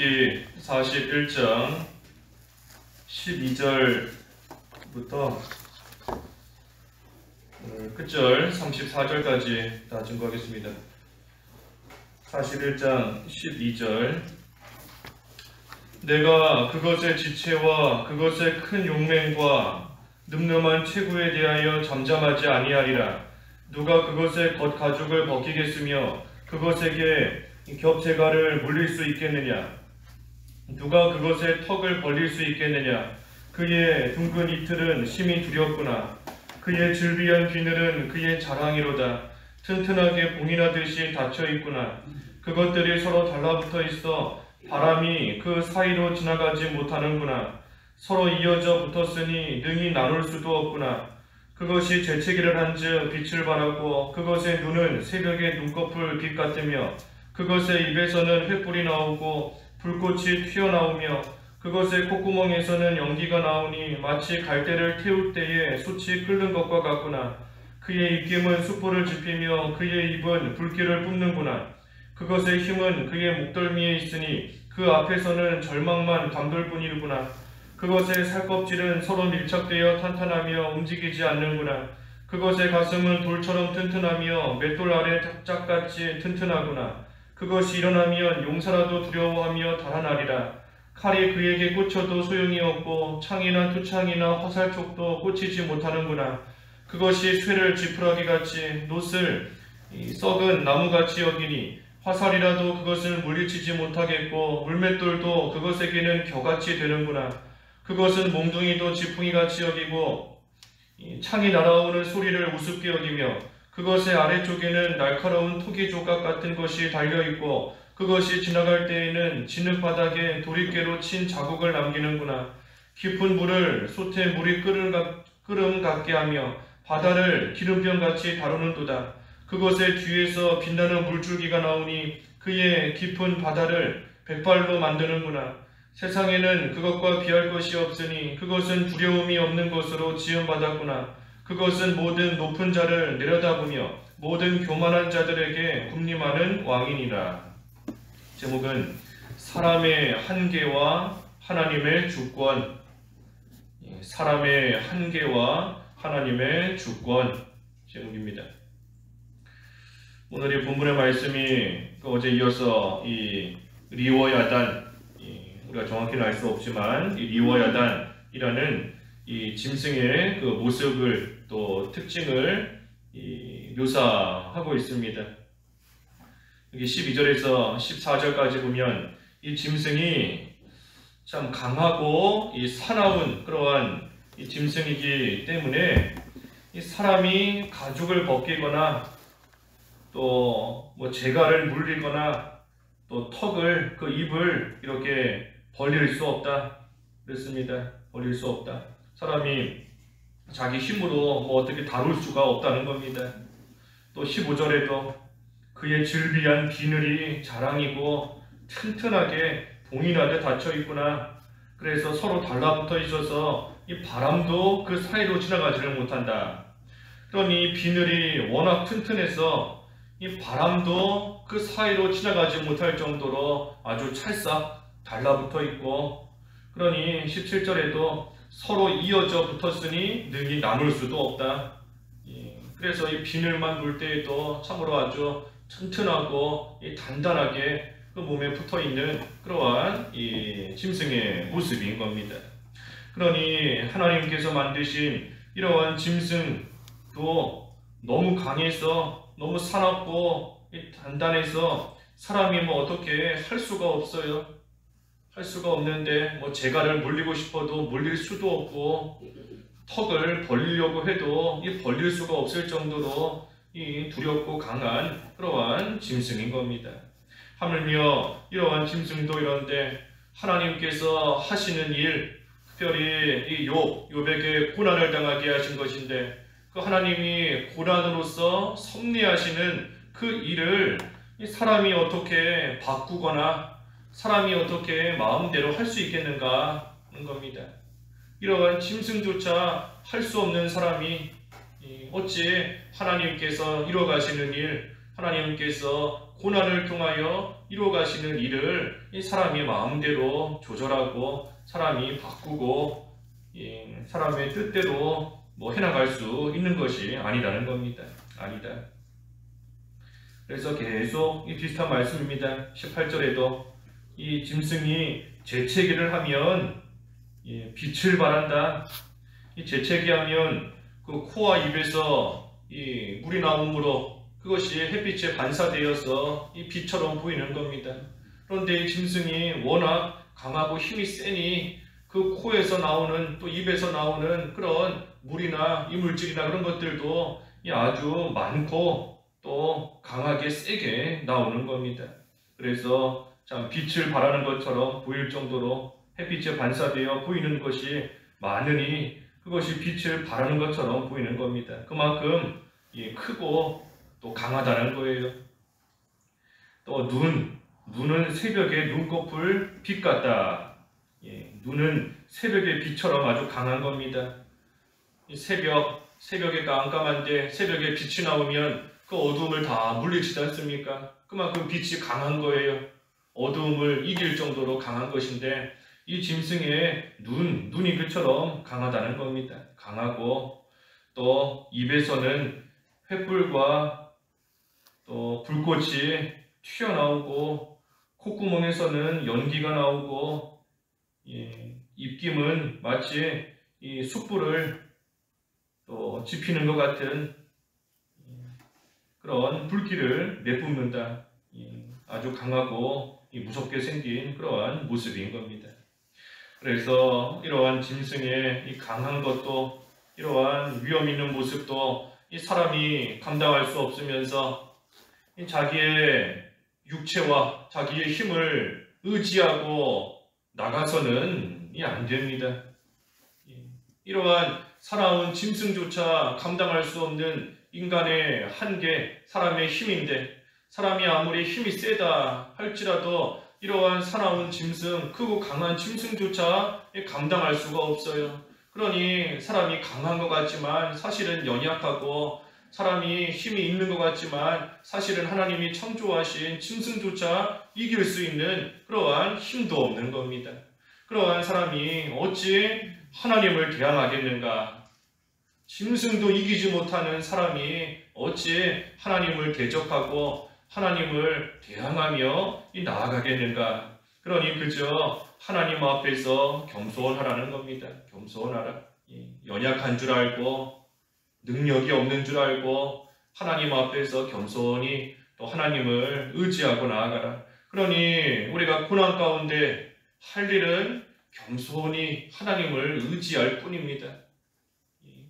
출애굽기 41장 12절부터 끝절 34절까지 다 증거하겠습니다. 41장 12절. 내가 그것의 지체와 그것의 큰 용맹과 늠름한 체구에 대하여 잠잠하지 아니하리라. 누가 그것의 겉가죽을 벗기겠으며 그것에게 겹재갈을 물릴 수 있겠느냐? 누가 그것의 턱을 벌릴 수 있겠느냐? 그의 둥근 이틀은 심히 두렵구나. 그의 즐비한 비늘은 그의 자랑이로다. 튼튼하게 봉인하듯이 닫혀 있구나. 그것들이 서로 달라붙어 있어 바람이 그 사이로 지나가지 못하는구나. 서로 이어져 붙었으니 능히 나눌 수도 없구나. 그것이 재채기를 한즉 빛을 발하고 그것의 눈은 새벽의 눈꺼풀 빛 같으며 그것의 입에서는 횃불이 나오고 불꽃이 튀어나오며 그것의 콧구멍에서는 연기가 나오니 마치 갈대를 태울 때에 숯이 끓는 것과 같구나. 그의 입김은 숯불을 지피며 그의 입은 불길을 뿜는구나. 그것의 힘은 그의 목덜미에 있으니 그 앞에서는 절망만 감돌 뿐이구나. 그것의 살껍질은 서로 밀착되어 탄탄하며 움직이지 않는구나. 그것의 가슴은 돌처럼 튼튼하며 맷돌 아래 짝짝같이 튼튼하구나. 그것이 일어나면 용사라도 두려워하며 달아나리라. 칼이 그에게 꽂혀도 소용이 없고 창이나 투창이나 화살촉도 꽂히지 못하는구나. 그것이 쇠를 지푸라기같이 놋을 썩은 나무같이 여기니 화살이라도 그것을 물리치지 못하겠고 물맷돌도 그것에게는 겨같이 되는구나. 그것은 몽둥이도 지풍이같이 여기고 창이 날아오는 소리를 우습게 여기며 그것의 아래쪽에는 날카로운 토기 조각 같은 것이 달려있고 그것이 지나갈 때에는 진흙 바닥에 도리깨로 친 자국을 남기는구나. 깊은 물을 솥에 물이 끓음 같게 하며 바다를 기름병같이 다루는도다. 그것의 뒤에서 빛나는 물줄기가 나오니 그의 깊은 바다를 백발로 만드는구나. 세상에는 그것과 비할 것이 없으니 그것은 두려움이 없는 것으로 지음받았구나. 그것은 모든 높은 자를 내려다보며 모든 교만한 자들에게 군림하는 왕이니라. 제목은 사람의 한계와 하나님의 주권. 사람의 한계와 하나님의 주권 제목입니다. 오늘 이 본문의 말씀이 어제 이어서 이 리워야단, 우리가 정확히는 알 수 없지만 이 리워야단이라는 이 짐승의 그 모습을 또 특징을 묘사하고 있습니다. 여기 12절에서 14절까지 보면 이 짐승이 참 강하고 이 사나운 그러한 이 짐승이기 때문에 이 사람이 가죽을 벗기거나 또 뭐 재갈을 물리거나 또 턱을 그 입을 이렇게 벌릴 수 없다 그랬습니다. 벌릴 수 없다. 사람이 자기 힘으로 뭐 어떻게 다룰 수가 없다는 겁니다. 또 15절에도 그의 즐비한 비늘이 자랑이고 튼튼하게 봉인하듯 닫혀 있구나. 그래서 서로 달라붙어 있어서 이 바람도 그 사이로 지나가지를 못한다. 그러니 비늘이 워낙 튼튼해서 이 바람도 그 사이로 지나가지 못할 정도로 아주 찰싹 달라붙어 있고, 그러니 17절에도 서로 이어져 붙었으니 능히 나눌 수도 없다. 그래서 이 비늘만 물 때에도 참으로 아주 튼튼하고 단단하게 그 몸에 붙어 있는 그러한 이 짐승의 모습인 겁니다. 그러니 하나님께서 만드신 이러한 짐승도 너무 강해서 너무 사납고 단단해서 사람이 뭐 어떻게 할 수가 없어요. 할 수가 없는데 뭐 재갈을 물리고 싶어도 물릴 수도 없고 턱을 벌리려고 해도 벌릴 수가 없을 정도로 이 두렵고 강한 그러한 짐승인 겁니다. 하물며 이러한 짐승도 이런데 하나님께서 하시는 일, 특별히 이 욥에게 고난을 당하게 하신 것인데 그 하나님이 고난으로서 섭리하시는 그 일을 이 사람이 어떻게 바꾸거나 사람이 어떻게 마음대로 할 수 있겠는가 하는 겁니다. 이러한 짐승조차 할 수 없는 사람이 어찌 하나님께서 이뤄가시는 일, 하나님께서 고난을 통하여 이루어가시는 일을 이 사람이 마음대로 조절하고 사람이 바꾸고 사람의 뜻대로 해나갈 수 있는 것이 아니라는 겁니다. 아니다. 그래서 계속 이 비슷한 말씀입니다. 18절에도 이 짐승이 재채기를 하면 빛을 발한다. 이 재채기하면 그 코와 입에서 이 물이 나오므로 그것이 햇빛에 반사되어서 이 빛처럼 보이는 겁니다. 그런데 이 짐승이 워낙 강하고 힘이 세니 그 코에서 나오는 또 입에서 나오는 그런 물이나 이물질이나 그런 것들도 아주 많고 또 강하게 세게 나오는 겁니다. 그래서 참 빛을 발하는 것처럼 보일 정도로 햇빛에 반사되어 보이는 것이 많으니 그것이 빛을 발하는 것처럼 보이는 겁니다. 그만큼 크고 또 강하다는 거예요. 또 눈은 새벽의 눈꺼풀 빛 같다. 눈은 새벽의 빛처럼 아주 강한 겁니다. 새벽에 깜깜한데 새벽에 빛이 나오면 그 어두움을 다 물리치지 않습니까? 그만큼 빛이 강한 거예요. 어두움을 이길 정도로 강한 것인데 이 짐승의 눈이 그처럼 강하다는 겁니다. 강하고 또 입에서는 횃불과 또 불꽃이 튀어나오고 콧구멍에서는 연기가 나오고 입김은 마치 이 숯불을 또 지피는 것 같은 그런 불길을 내뿜는다. 아주 강하고 무섭게 생긴 그러한 모습인 겁니다. 그래서 이러한 짐승의 이 강한 것도 이러한 위험 있는 모습도 이 사람이 감당할 수 없으면서 자기의 육체와 자기의 힘을 의지하고 나가서는 안 됩니다. 이러한 살아온 짐승조차 감당할 수 없는 인간의 한계, 사람의 힘인데 사람이 아무리 힘이 세다 할지라도 이러한 살아온 짐승, 크고 강한 짐승조차 감당할 수가 없어요. 그러니 사람이 강한 것 같지만 사실은 연약하고 사람이 힘이 있는 것 같지만 사실은 하나님이 창조하신 짐승조차 이길 수 있는 그러한 힘도 없는 겁니다. 그러한 사람이 어찌 하나님을 대항하겠는가? 짐승도 이기지 못하는 사람이 어찌 하나님을 대적하고 하나님을 대항하며 나아가겠는가? 그러니 그저 하나님 앞에서 겸손하라는 겁니다. 겸손하라. 연약한 줄 알고 능력이 없는 줄 알고 하나님 앞에서 겸손히 또 하나님을 의지하고 나아가라. 그러니 우리가 고난 가운데 할 일은 겸손히 하나님을 의지할 뿐입니다.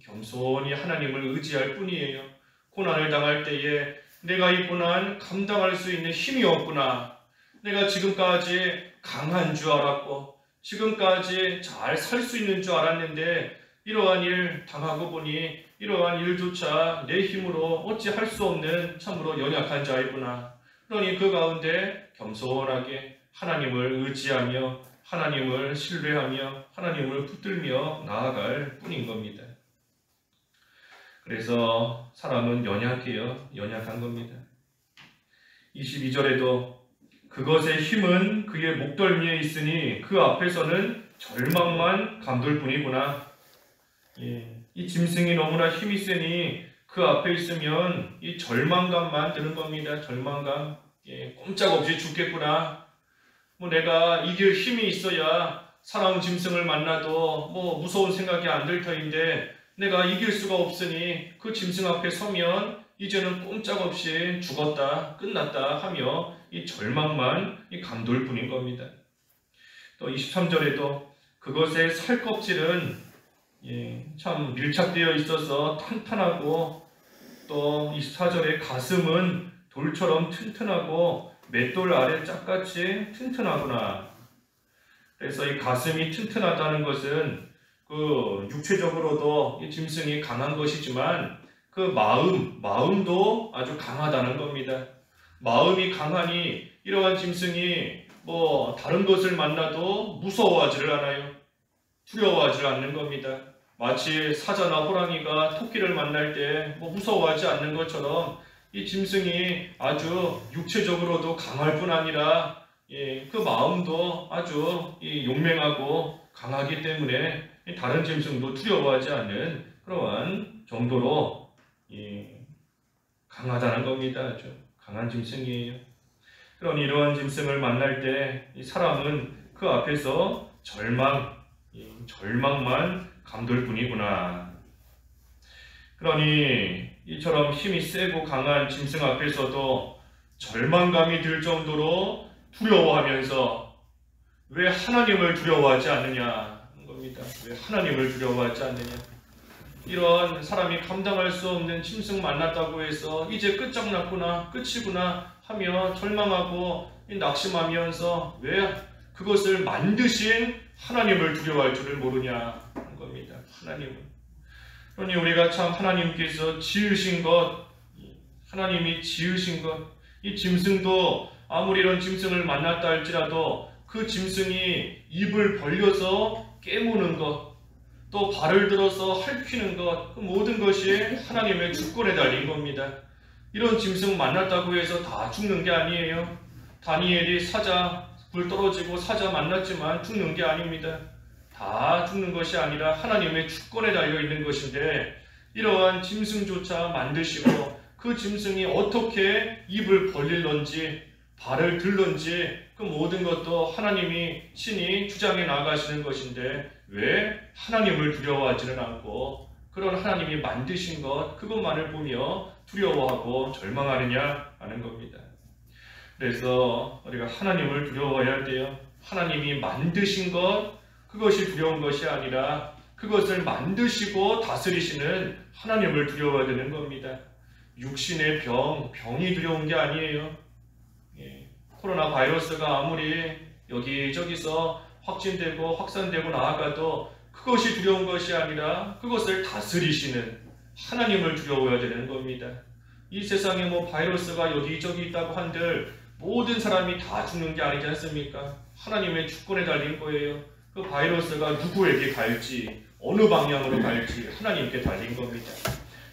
겸손히 하나님을 의지할 뿐이에요. 고난을 당할 때에 내가 이 고난 감당할 수 있는 힘이 없구나. 내가 지금까지 강한 줄 알았고 지금까지 잘 살 수 있는 줄 알았는데 이러한 일 당하고 보니 이러한 일조차 내 힘으로 어찌 할 수 없는 참으로 연약한 자이구나. 그러니 그 가운데 겸손하게 하나님을 의지하며 하나님을 신뢰하며 하나님을 붙들며 나아갈 뿐인 겁니다. 그래서 사람은 연약해요. 연약한 겁니다. 22절에도 그것의 힘은 그의 목덜미에 있으니 그 앞에서는 절망만 감돌 뿐이구나. 이 짐승이 너무나 힘이 세니 그 앞에 있으면 이 절망감만 드는 겁니다. 절망감. 꼼짝없이 죽겠구나. 내가 이길 힘이 있어야 살아온 짐승을 만나도 무서운 생각이 안 들 터인데 내가 이길 수가 없으니 그 짐승 앞에 서면 이제는 꼼짝없이 죽었다, 끝났다 하며 이 절망만 감돌 뿐인 겁니다. 또 23절에도 그것의 살껍질은 참 밀착되어 있어서 탄탄하고 또 24절에 가슴은 돌처럼 튼튼하고 맷돌 아래 짝같이 튼튼하구나. 그래서 이 가슴이 튼튼하다는 것은 그 육체적으로도 이 짐승이 강한 것이지만 그 마음도 아주 강하다는 겁니다. 마음이 강하니 이러한 짐승이 다른 것을 만나도 무서워하지를 않아요. 두려워하지 않는 겁니다. 마치 사자나 호랑이가 토끼를 만날 때 무서워하지 않는 것처럼 이 짐승이 아주 육체적으로도 강할 뿐 아니라 그 마음도 아주 용맹하고 강하기 때문에 다른 짐승도 두려워하지 않는 그러한 정도로 강하다는 겁니다. 아주 강한 짐승이에요. 그러니 이러한 짐승을 만날 때 이 사람은 그 앞에서 절망만 감돌 뿐이구나. 그러니 이처럼 힘이 세고 강한 짐승 앞에서도 절망감이 들 정도로 두려워하면서 왜 하나님을 두려워하지 않느냐 하는 겁니다. 왜 하나님을 두려워하지 않느냐. 이런 사람이 감당할 수 없는 짐승 만났다고 해서 이제 끝장났구나, 끝이구나 하며 절망하고 낙심하면서 왜 그것을 만드신 하나님을 두려워할 줄을 모르냐 하는 겁니다. 하나님은. 그러니 우리가 참 하나님께서 지으신 것, 하나님이 지으신 것, 이 짐승도 아무리 이런 짐승을 만났다 할지라도 그 짐승이 입을 벌려서 깨무는 것, 또 발을 들어서 핥히는 것, 그 모든 것이 하나님의 주권에 달린 겁니다. 이런 짐승 만났다고 해서 다 죽는 게 아니에요. 다니엘이 사자, 불 떨어지고 사자 만났지만 죽는 게 아닙니다. 다 죽는 것이 아니라 하나님의 주권에 달려있는 것인데 이러한 짐승조차 만드시고 그 짐승이 어떻게 입을 벌릴런지 발을 들런지 그 모든 것도 하나님이 친히 주장해 나가시는 것인데 왜 하나님을 두려워하지는 않고 그런 하나님이 만드신 것 그것만을 보며 두려워하고 절망하느냐 하는 겁니다. 그래서 우리가 하나님을 두려워해야 돼요. 하나님이 만드신 것 그것이 두려운 것이 아니라 그것을 만드시고 다스리시는 하나님을 두려워해야 되는 겁니다. 육신의 병이 두려운 게 아니에요. 코로나 바이러스가 아무리 여기저기서 확진되고 확산되고 나아가도 그것이 두려운 것이 아니라 그것을 다스리시는 하나님을 두려워해야 되는 겁니다. 이 세상에 바이러스가 여기저기 있다고 한들 모든 사람이 다 죽는 게 아니지 않습니까? 하나님의 주권에 달린 거예요. 그 바이러스가 누구에게 갈지 어느 방향으로 갈지 하나님께 달린 겁니다.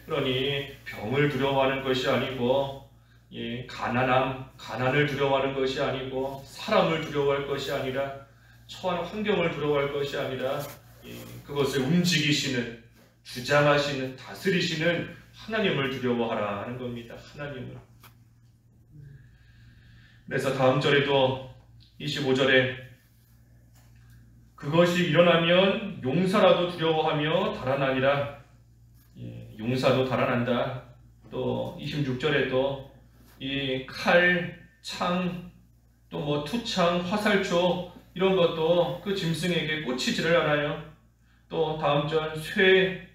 그러니 병을 두려워하는 것이 아니고 가난을 두려워하는 것이 아니고 사람을 두려워할 것이 아니라 처한 환경을 두려워할 것이 아니라 그것을 움직이시는 주장하시는 다스리시는 하나님을 두려워하라 하는 겁니다. 하나님을. 그래서 다음 절에도 25절에 그것이 일어나면 용사라도 두려워하며 달아나니라. 용사도 달아난다. 또 26절에도 이 칼, 창, 또 투창, 화살초 이런 것도 그 짐승에게 꽂히지를 않아요. 또 다음 절 쇠,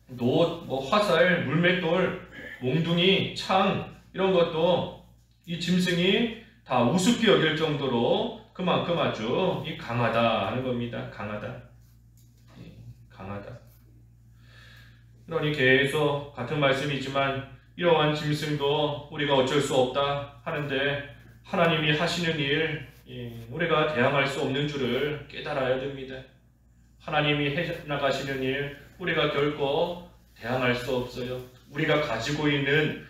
놋, 화살, 물맷돌, 몽둥이, 창 이런 것도 이 짐승이 다 우습게 여길 정도로 그만큼 아주 강하다 하는 겁니다. 강하다. 그러니 계속 같은 말씀이지만 이러한 짐승도 우리가 어쩔 수 없다 하는데 하나님이 하시는 일 우리가 대항할 수 없는 줄을 깨달아야 됩니다. 하나님이 해나가시는 일 우리가 결코 대항할 수 없어요. 우리가 가지고 있는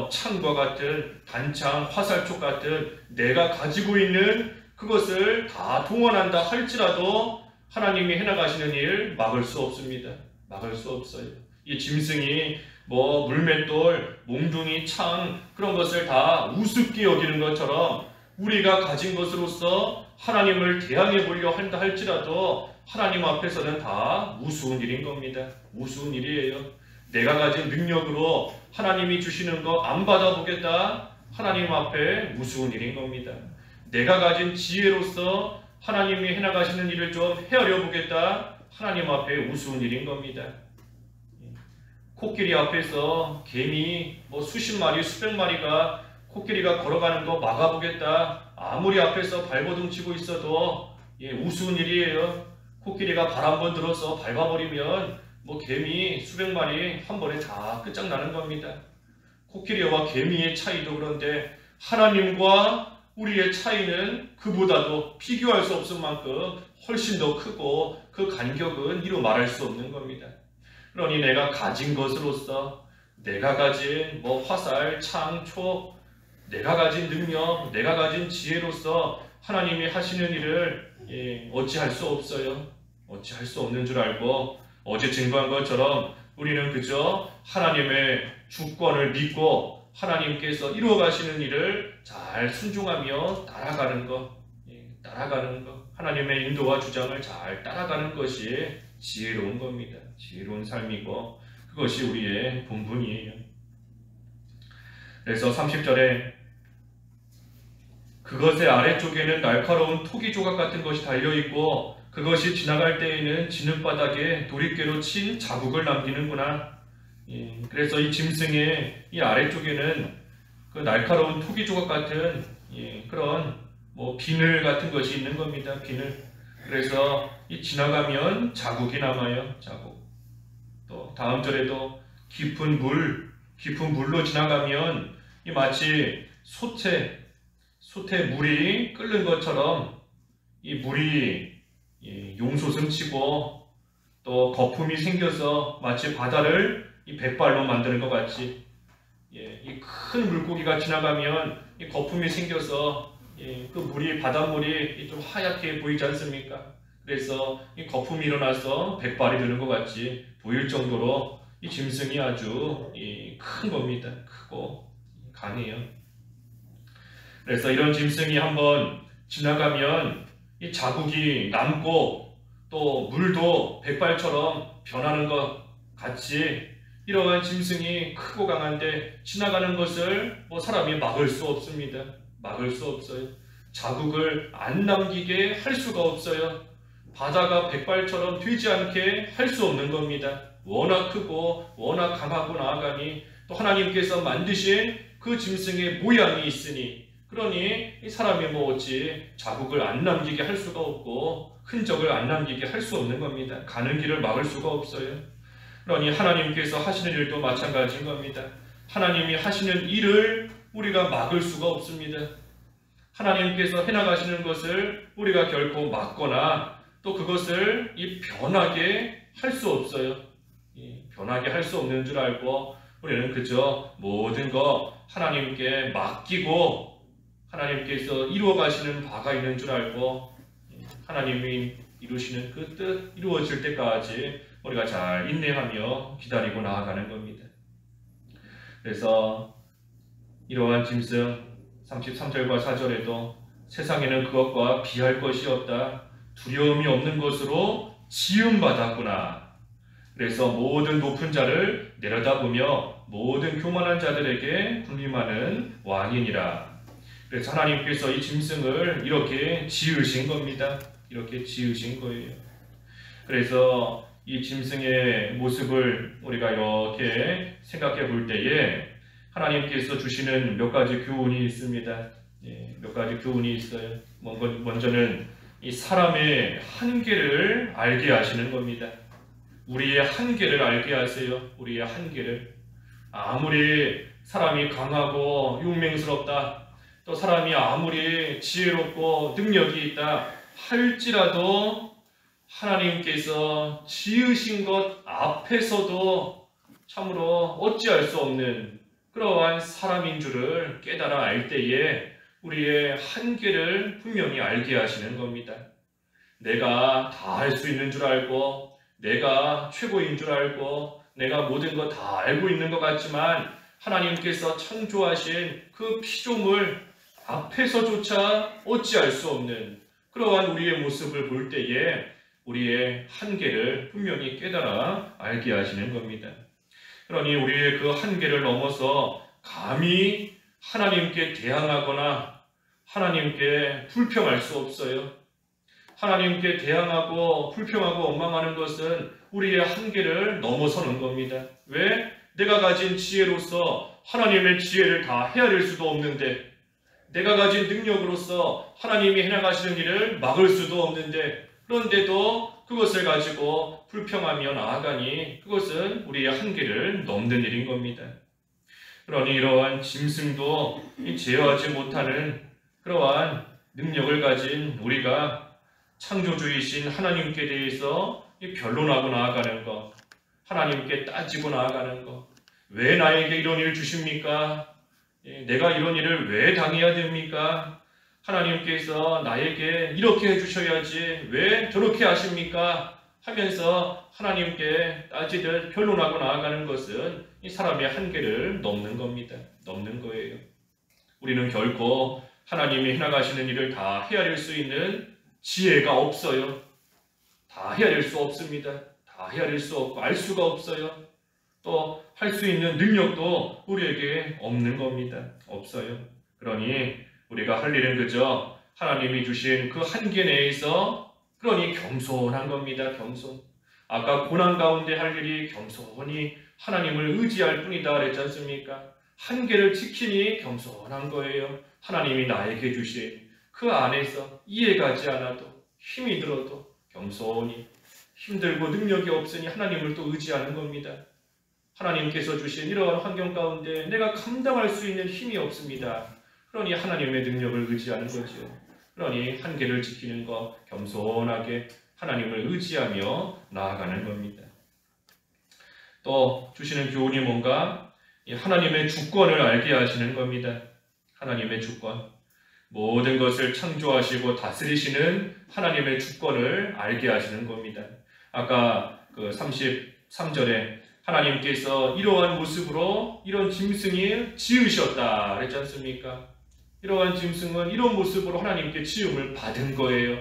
창과 같은 단창, 화살촉 같은 내가 가지고 있는 그것을 다 동원한다 할지라도 하나님이 해나가시는 일 막을 수 없습니다. 막을 수 없어요. 이 짐승이 물맷돌, 몽둥이, 창 그런 것을 다 우습게 여기는 것처럼 우리가 가진 것으로서 하나님을 대항해 보려 한다 할지라도 하나님 앞에서는 다 우스운 일인 겁니다. 우스운 일이에요. 내가 가진 능력으로 하나님이 주시는 거 안 받아보겠다. 하나님 앞에 우스운 일인 겁니다. 내가 가진 지혜로서 하나님이 해나가시는 일을 좀 헤아려 보겠다. 하나님 앞에 우스운 일인 겁니다. 코끼리 앞에서 개미 수십 마리, 수백 마리가 코끼리가 걸어가는 거 막아보겠다. 아무리 앞에서 발버둥 치고 있어도 우스운 일이에요. 코끼리가 발 한번 들어서 밟아버리면 개미 수백 마리 한 번에 다 끝장나는 겁니다. 코끼리와 개미의 차이도 그런데 하나님과 우리의 차이는 그보다도 비교할 수 없을 만큼 훨씬 더 크고 그 간격은 이루 말할 수 없는 겁니다. 그러니 내가 가진 것으로서 내가 가진 화살, 창, 초, 내가 가진 능력, 내가 가진 지혜로서 하나님이 하시는 일을 어찌할 수 없어요. 어찌할 수 없는 줄 알고 어제 증거한 것처럼 우리는 그저 하나님의 주권을 믿고 하나님께서 이루어 가시는 일을 잘 순종하며 따라가는 것, 하나님의 인도와 주장을 잘 따라가는 것이 지혜로운 겁니다. 지혜로운 삶이고 그것이 우리의 본분이에요. 그래서 30절에 그것의 아래쪽에는 날카로운 토기 조각 같은 것이 달려있고 그것이 지나갈 때에는 진흙바닥에 도리깨로 친 자국을 남기는구나. 그래서 이 짐승의 이 아래쪽에는 그 날카로운 토기 조각 같은 그런 비늘 같은 것이 있는 겁니다. 비늘. 그래서 이 지나가면 자국이 남아요. 자국. 또 다음 절에도 깊은 물로 지나가면 이 마치 솥에 물이 끓는 것처럼 이 물이 용솟음 치고 또 거품이 생겨서 마치 바다를 이 백발로 만드는 것 같이 이 큰 물고기가 지나가면 이 거품이 생겨서 그 물이 바닷물이 좀 하얗게 보이지 않습니까? 그래서 이 거품이 일어나서 백발이 되는 것 같이 보일 정도로 이 짐승이 아주 큰 겁니다. 크고 강해요. 그래서 이런 짐승이 한번 지나가면 이 자국이 남고 또 물도 백발처럼 변하는 것 같이 이러한 짐승이 크고 강한데 지나가는 것을 사람이 막을 수 없습니다. 막을 수 없어요. 자국을 안 남기게 할 수가 없어요. 바다가 백발처럼 되지 않게 할 수 없는 겁니다. 워낙 크고 워낙 강하고 나아가니 또 하나님께서 만드신 그 짐승의 모양이 있으니 그러니 이 사람이 어찌 자국을 안 남기게 할 수가 없고 흔적을 안 남기게 할 수 없는 겁니다. 가는 길을 막을 수가 없어요. 그러니 하나님께서 하시는 일도 마찬가지인 겁니다. 하나님이 하시는 일을 우리가 막을 수가 없습니다. 하나님께서 해나가시는 것을 우리가 결코 막거나 또 그것을 변하게 할 수 없어요. 변하게 할 수 없는 줄 알고 우리는 그저 모든 것 하나님께 맡기고 하나님께서 이루어 가시는 바가 있는 줄 알고 하나님이 이루시는 그 뜻 이루어질 때까지 우리가 잘 인내하며 기다리고 나아가는 겁니다. 그래서 이러한 짐승 33절과 4절에도 세상에는 그것과 비할 것이 없다. 두려움이 없는 것으로 지음받았구나. 그래서 모든 높은 자를 내려다보며 모든 교만한 자들에게 군림하는 왕이니라. 그래서 하나님께서 이 짐승을 이렇게 지으신 겁니다. 이렇게 지으신 거예요. 그래서 이 짐승의 모습을 우리가 이렇게 생각해 볼 때에 하나님께서 주시는 몇 가지 교훈이 있습니다. 몇 가지 교훈이 있어요. 먼저는 이 사람의 한계를 알게 하시는 겁니다. 우리의 한계를 알게 하세요. 우리의 한계를. 아무리 사람이 강하고 용맹스럽다, 또 사람이 아무리 지혜롭고 능력이 있다 할지라도 하나님께서 지으신 것 앞에서도 참으로 어찌할 수 없는 그러한 사람인 줄을 깨달아 알 때에 우리의 한계를 분명히 알게 하시는 겁니다. 내가 다 할 수 있는 줄 알고 내가 최고인 줄 알고 내가 모든 것 다 알고 있는 것 같지만 하나님께서 창조하신 그 피조물 앞에서조차 어찌할 수 없는 그러한 우리의 모습을 볼 때에 우리의 한계를 분명히 깨달아 알게 하시는 겁니다. 그러니 우리의 그 한계를 넘어서 감히 하나님께 대항하거나 하나님께 불평할 수 없어요. 하나님께 대항하고 불평하고 원망하는 것은 우리의 한계를 넘어서는 겁니다. 왜? 내가 가진 지혜로서 하나님의 지혜를 다 헤아릴 수도 없는데, 내가 가진 능력으로서 하나님이 해나가시는 일을 막을 수도 없는데, 그런데도 그것을 가지고 불평하며 나아가니 그것은 우리의 한계를 넘는 일인 겁니다. 그러니 이러한 짐승도 제어하지 못하는 그러한 능력을 가진 우리가 창조주이신 하나님께 대해서 변론하고 나아가는 것, 하나님께 따지고 나아가는 것, 왜 나에게 이런 일을 주십니까? 내가 이런 일을 왜 당해야 됩니까? 하나님께서 나에게 이렇게 해주셔야지 왜 저렇게 하십니까? 하면서 하나님께 따지듯 변론하고 나아가는 것은 이 사람의 한계를 넘는 겁니다. 넘는 거예요. 우리는 결코 하나님이 해나가시는 일을 다 헤아릴 수 있는 지혜가 없어요. 다 헤아릴 수 없습니다. 다 헤아릴 수 없고 알 수가 없어요. 또 할 수 있는 능력도 우리에게 없는 겁니다. 없어요. 그러니 우리가 할 일은 그저 하나님이 주신 그 한계 내에서 그러니 겸손한 겁니다. 겸손. 아까 고난 가운데 할 일이 겸손히 하나님을 의지할 뿐이다 그랬지 않습니까? 한계를 지키니 겸손한 거예요. 하나님이 나에게 주신 그 안에서 이해가지 않아도 힘이 들어도 겸손히 힘들고 능력이 없으니 하나님을 또 의지하는 겁니다. 하나님께서 주신 이러한 환경 가운데 내가 감당할 수 있는 힘이 없습니다. 그러니 하나님의 능력을 의지하는 거죠. 그러니 한계를 지키는 것, 겸손하게 하나님을 의지하며 나아가는 겁니다. 또 주시는 교훈이 뭔가 하나님의 주권을 알게 하시는 겁니다. 하나님의 주권. 모든 것을 창조하시고 다스리시는 하나님의 주권을 알게 하시는 겁니다. 아까 그 33절에 하나님께서 이러한 모습으로 이런 짐승이 지으셨다 그랬지 않습니까? 이러한 짐승은 이런 모습으로 하나님께 지음을 받은 거예요.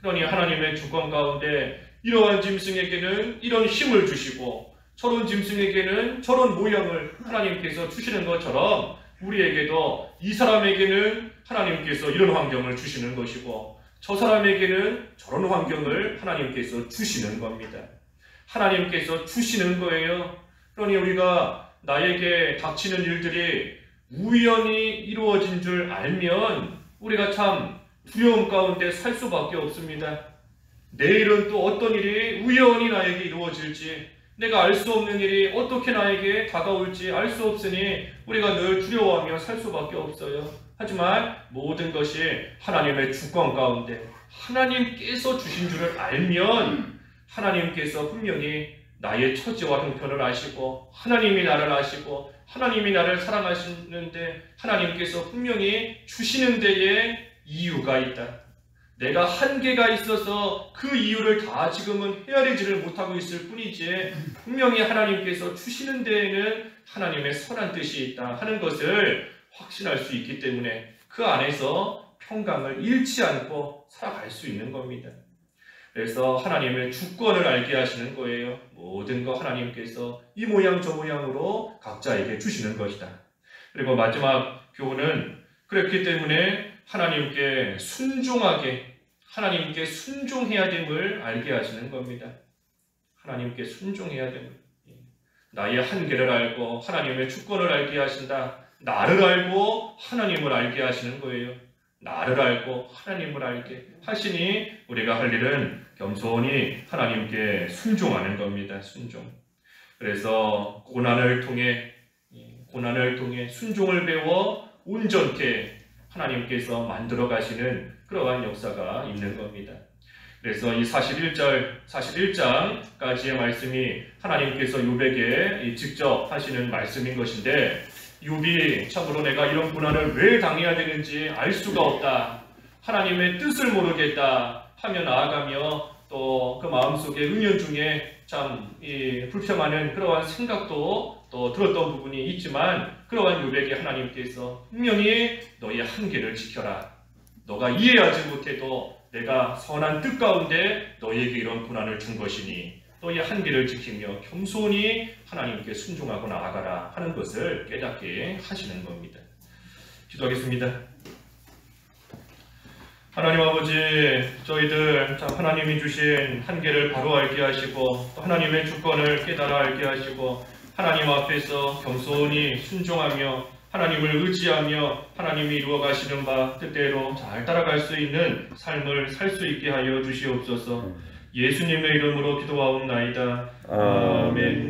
그러니 하나님의 주권 가운데 이러한 짐승에게는 이런 힘을 주시고 저런 짐승에게는 저런 모양을 하나님께서 주시는 것처럼 우리에게도 이 사람에게는 하나님께서 이런 환경을 주시는 것이고 저 사람에게는 저런 환경을 하나님께서 주시는 겁니다. 하나님께서 주시는 거예요. 그러니 우리가 나에게 닥치는 일들이 우연히 이루어진 줄 알면 우리가 참 두려움 가운데 살 수밖에 없습니다. 내일은 또 어떤 일이 우연히 나에게 이루어질지 내가 알 수 없는 일이 어떻게 나에게 다가올지 알 수 없으니 우리가 늘 두려워하며 살 수밖에 없어요. 하지만 모든 것이 하나님의 주권 가운데 하나님께서 주신 줄을 알면 하나님께서 분명히 나의 처지와 형편을 아시고 하나님이 나를 아시고 하나님이 나를 사랑하시는데 하나님께서 분명히 주시는 데에 이유가 있다. 내가 한계가 있어서 그 이유를 다 지금은 헤아리지를 못하고 있을 뿐이지 분명히 하나님께서 주시는 데에는 하나님의 선한 뜻이 있다 하는 것을 확신할 수 있기 때문에 그 안에서 평강을 잃지 않고 살아갈 수 있는 겁니다. 그래서 하나님의 주권을 알게 하시는 거예요. 모든 거 하나님께서 이 모양 저 모양으로 각자에게 주시는 것이다. 그리고 마지막 교훈은 그렇기 때문에 하나님께 순종하게 하나님께 순종해야 됨을 알게 하시는 겁니다. 하나님께 순종해야 됨을. 나의 한계를 알고 하나님의 주권을 알게 하신다. 나를 알고 하나님을 알게 하시는 거예요. 나를 알고 하나님을 알게 하시니 우리가 할 일은 겸손히 하나님께 순종하는 겁니다. 순종. 그래서 고난을 통해 순종을 배워 온전케 하나님께서 만들어 가시는 그러한 역사가 있는 겁니다. 그래서 이 41장까지의 말씀이 하나님께서 욥에게 직접 하시는 말씀인 것인데 욥이 참으로 내가 이런 고난을 왜 당해야 되는지 알 수가 없다. 하나님의 뜻을 모르겠다 하며 나아가며 또 그 마음속에 은연중에 참 불평하는 그러한 생각도 또 들었던 부분이 있지만 그러한 욥에게 하나님께서 분명히 너의 한계를 지켜라. 너가 이해하지 못해도 내가 선한 뜻 가운데 너에게 이런 고난을 준 것이니 너의 한계를 지키며 겸손히 하나님께 순종하고 나아가라 하는 것을 깨닫게 하시는 겁니다. 기도하겠습니다. 하나님 아버지, 저희들 참 하나님이 주신 한계를 바로 알게 하시고 또 하나님의 주권을 깨달아 알게 하시고 하나님 앞에서 겸손히 순종하며 하나님을 의지하며 하나님이 이루어 가시는 바 뜻대로 잘 따라갈 수 있는 삶을 살 수 있게 하여 주시옵소서. 예수님의 이름으로 기도하옵나이다. 아멘.